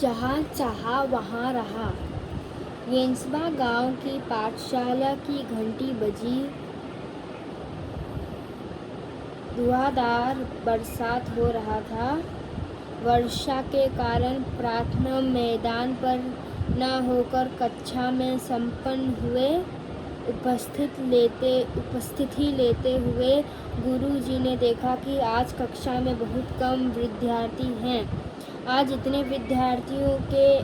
जहाँ चाहा वहाँ रहा। येंसबा गांव की पाठशाला की घंटी बजी। धुआंधार बरसात हो रहा था। वर्षा के कारण प्रार्थना मैदान पर न होकर कक्षा में संपन्न हुए। उपस्थिति लेते हुए गुरुजी ने देखा कि आज कक्षा में बहुत कम विद्यार्थी हैं। आज इतने विद्यार्थियों के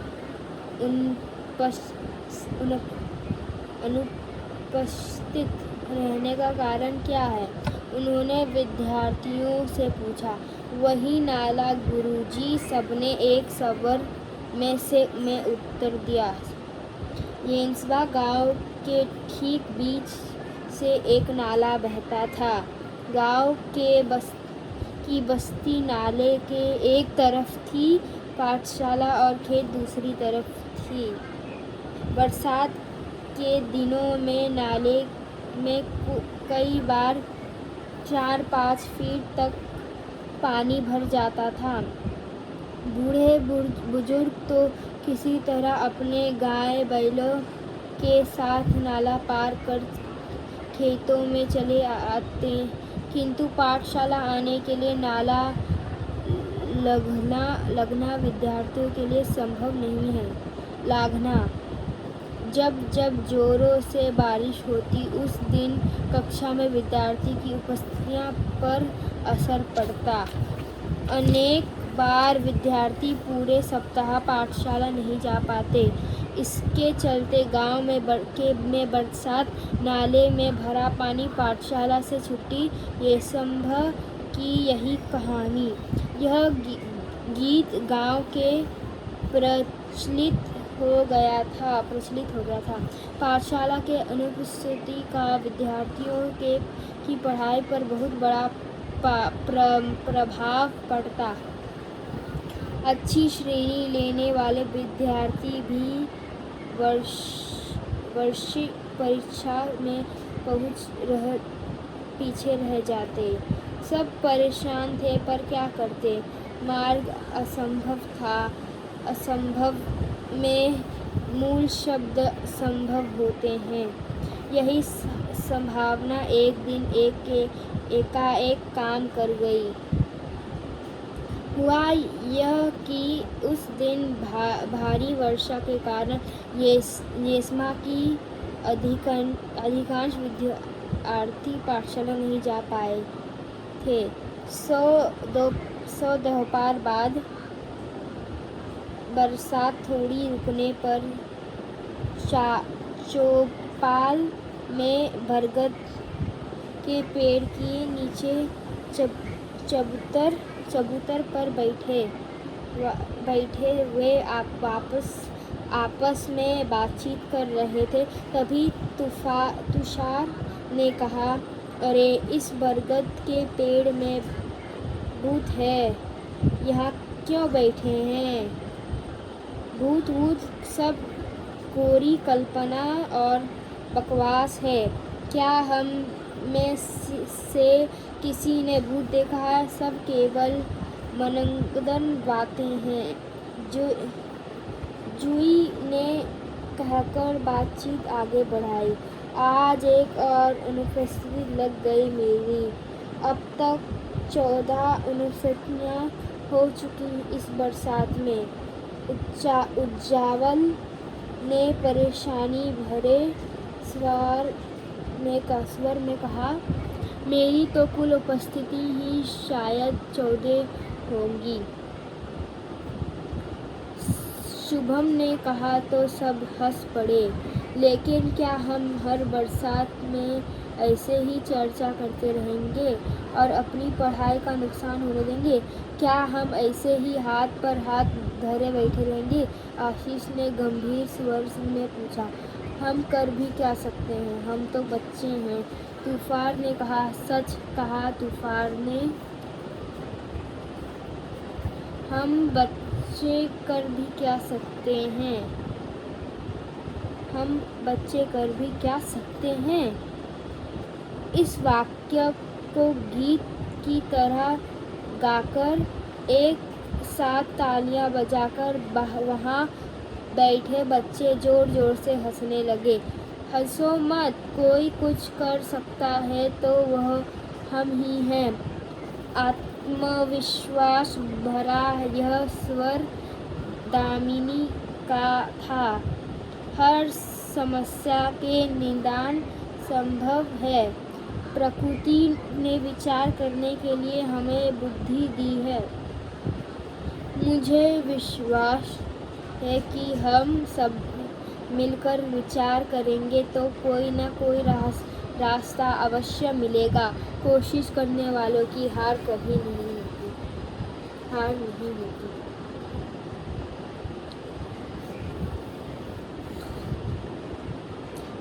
अनुपस्थित रहने का कारण क्या है? उन्होंने विद्यार्थियों से पूछा। वही नाला गुरुजी, सबने एक स्वर में उत्तर दिया। येंसबा गांव के ठीक बीच से एक नाला बहता था। गांव की बस्ती नाले के एक तरफ थी, पाठशाला और खेत दूसरी तरफ थी। बरसात के दिनों में नाले में कई बार 4-5 फीट तक पानी भर जाता था। बूढ़े बुजुर्ग तो किसी तरह अपने गाय बैलों के साथ नाला पार कर खेतों में चले आते, किंतु पाठशाला आने के लिए नाला लगना विद्यार्थियों के लिए संभव नहीं है। लाघना। जब जब जोरों से बारिश होती, उस दिन कक्षा में विद्यार्थी की उपस्थिति पर असर पड़ता। अनेक बार विद्यार्थी पूरे सप्ताह पाठशाला नहीं जा पाते। इसके चलते गांव में बरसात, नाले में भरा पानी, पाठशाला से छुट्टी, येंसबा की यही कहानी। यह गीत गांव के प्रचलित हो गया था। पाठशाला के अनुपस्थिति का विद्यार्थियों की पढ़ाई पर बहुत बड़ा प्रभाव पड़ता। अच्छी श्रेणी लेने वाले विद्यार्थी भी वार्षिक परीक्षा में पीछे रह जाते। सब परेशान थे, पर क्या करते? मार्ग असंभव था। असंभव में मूल शब्द संभव होते हैं। यही संभावना एक दिन एकाएक काम कर गई। हुआ यह कि उस दिन भारी वर्षा के कारण येंसबा की अधिकांश विद्यार्थी पाठशाला नहीं जा पाए थे। सो दोपहर बाद बरसात थोड़ी रुकने पर चौपाल में बरगद के पेड़ के नीचे चबूतर पर बैठे हुए आपस में बातचीत कर रहे थे। तभी तुषार ने कहा, अरे, इस बरगद के पेड़ में भूत है, यहाँ क्यों बैठे हैं? भूत सब कोरी कल्पना और बकवास है। क्या हम में से किसी ने भूत देखा है? सब केवल मनगढ़ंत बातें हैं। जुई ने कहकर बातचीत आगे बढ़ाई। आज एक और अनुपस्थिति लग गई मेरी। अब तक 14 अनुपस्थितियाँ हो चुकी इस बरसात में। उज्ज्वल ने परेशानी भरे स्वर में कहा, मेरी तो कुल उपस्थिति ही शायद 14 होंगी। शुभम ने कहा तो सब हंस पड़े। लेकिन क्या हम हर बरसात में ऐसे ही चर्चा करते रहेंगे और अपनी पढ़ाई का नुकसान होने देंगे? क्या हम ऐसे ही हाथ पर हाथ धरे बैठे रहेंगे? आशीष ने गंभीर स्वर में पूछा। हम कर भी क्या सकते हैं? हम तो बच्चे हैं, तूफान ने कहा। सच कहा तूफान ने। हम बच्चे कर भी क्या सकते हैं? हम बच्चे कर भी क्या सकते हैं? इस वाक्य को गीत की तरह गाकर एक साथ तालियां बजाकर वहाँ बैठे बच्चे जोर जोर से हंसने लगे। हंसो मत, कोई कुछ कर सकता है तो वह हम ही हैं। आत्मविश्वास भरा यह स्वर दामिनी का था। हर समस्या के निदान संभव है। प्रकृति ने विचार करने के लिए हमें बुद्धि दी है। मुझे विश्वास है कि हम सब मिलकर विचार करेंगे तो कोई न कोई रास्ता अवश्य मिलेगा। कोशिश करने वालों की हार कभी नहीं होती।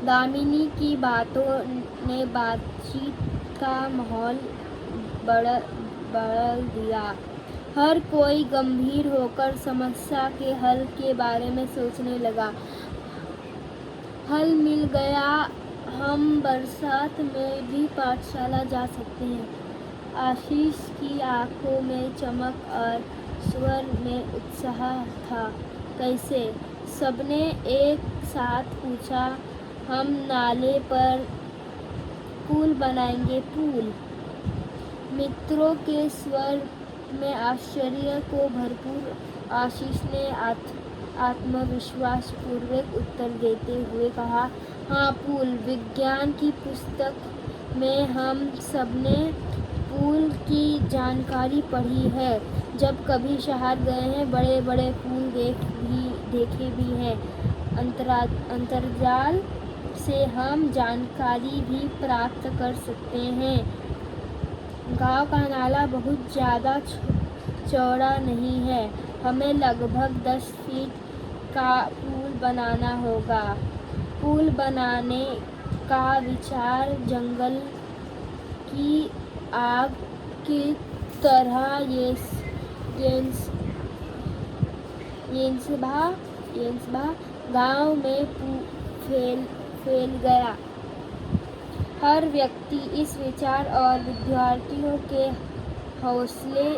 दामिनी की बातों ने बातचीत का माहौल बदल दिया। हर कोई गंभीर होकर समस्या के हल के बारे में सोचने लगा। हल मिल गया, हम बरसात में भी पाठशाला जा सकते हैं। आशीष की आंखों में चमक और स्वर में उत्साह था। कैसे? सबने एक साथ पूछा। हम नाले पर पुल बनाएंगे। पुल? मित्रों के स्वर में आश्चर्य को भरपूर आशीष ने आत्मविश्वास पूर्वक उत्तर देते हुए कहा, हाँ पुल। विज्ञान की पुस्तक में हम सबने पुल की जानकारी पढ़ी है। जब कभी शहर गए हैं, बड़े बड़े पुल देखे भी हैं। अंतर्जाल से हम जानकारी भी प्राप्त कर सकते हैं। गांव का नाला बहुत ज़्यादा चौड़ा नहीं है। हमें लगभग 10 फीट का पुल बनाना होगा। पुल बनाने का विचार जंगल की आग की तरह येंसबा गांव में फैल गया। हर व्यक्ति इस विचार और विद्यार्थियों के हौसले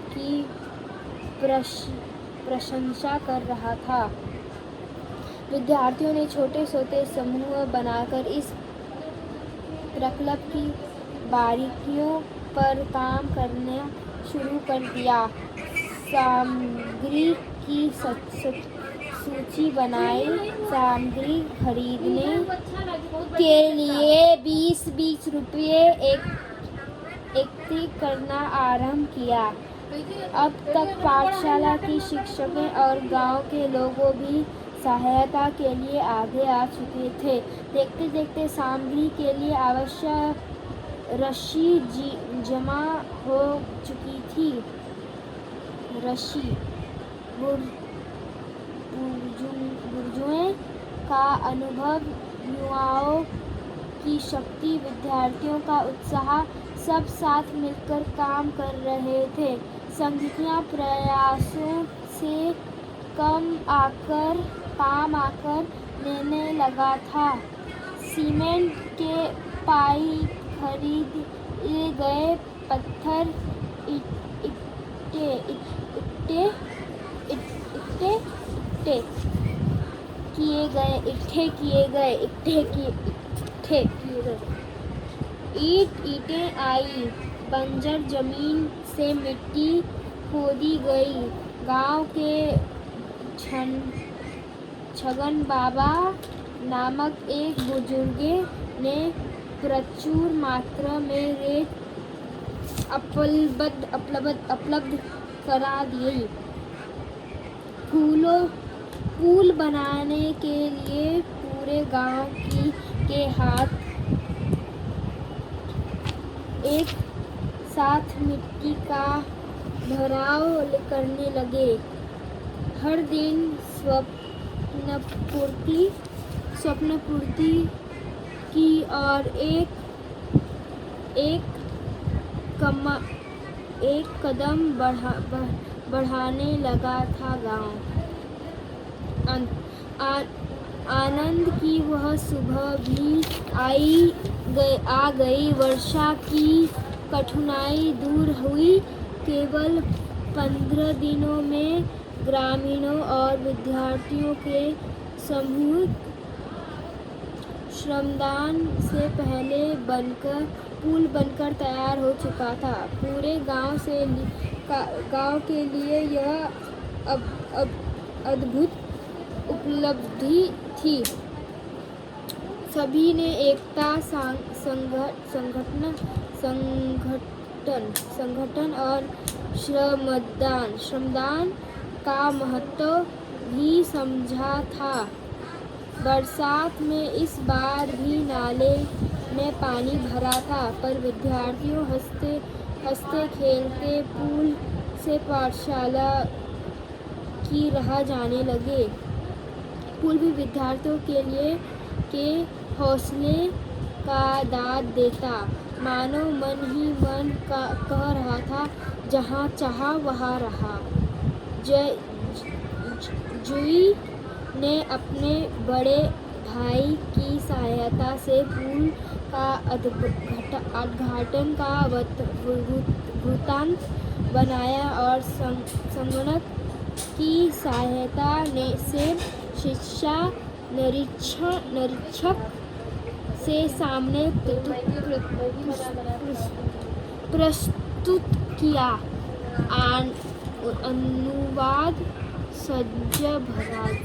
की प्रशंसा कर रहा था। विद्यार्थियों ने छोटे छोटे समूह बनाकर इस प्रकल्प की बारीकियों पर काम करना शुरू कर दिया। सामग्री की सूची बनाई। सामग्री खरीदने के लिए 20-20 रुपये एकत्रित करना आरंभ किया। अब तक पाठशाला की शिक्षकों और गांव के लोगों भी सहायता के लिए आगे आ चुके थे। देखते देखते सामग्री के लिए आवश्यक राशि जमा हो चुकी थी। बुर्जुओं का अनुभव, युवाओं की शक्ति, विद्यार्थियों का उत्साह, सब साथ मिलकर काम कर रहे थे। संगठित प्रयासों से काम आकर लेने लगा था। सीमेंट के पाइप खरीदे गए, पत्थर इकट्ठे किए गए। ईंटें आई। बंजर जमीन से मिट्टी खोदी गई। गांव के छगन बाबा नामक एक बुजुर्ग ने प्रचुर मात्रा में रेत उपलब्ध करा दी। पुल बनाने के लिए पूरे गांव के हाथ एक साथ मिट्टी का भराव करने लगे। हर दिन स्वप्नपूर्ति की और एक कदम बढ़ाने लगा था गांव। आनंद की वह सुबह भी आ गई। वर्षा की कठिनाई दूर हुई। केवल 15 दिनों में ग्रामीणों और विद्यार्थियों के सामूहिक श्रमदान से पहले पुल बनकर तैयार हो चुका था। पूरे गांव के लिए यह अद्भुत उपलब्धि थी। सभी ने एकता, संगठन और श्रमदान का महत्व भी समझा था। बरसात में इस बार भी नाले में पानी भरा था, पर विद्यार्थी हंसते खेलते पुल से पाठशाला की राह जाने लगे। पुल भी विद्यार्थियों के हौसले का दाद देता, मानो मन ही मन कह रहा था, जहाँ चाहा वहाँ रहा। जुई ने अपने बड़े भाई की सहायता से पुल का उद्घाटन का वृत्तांत बनाया और संगणक की सहायता से शिक्षा निरीक्षक से सामने प्रस्तुत किया। अनुवाद सज्ज भराज।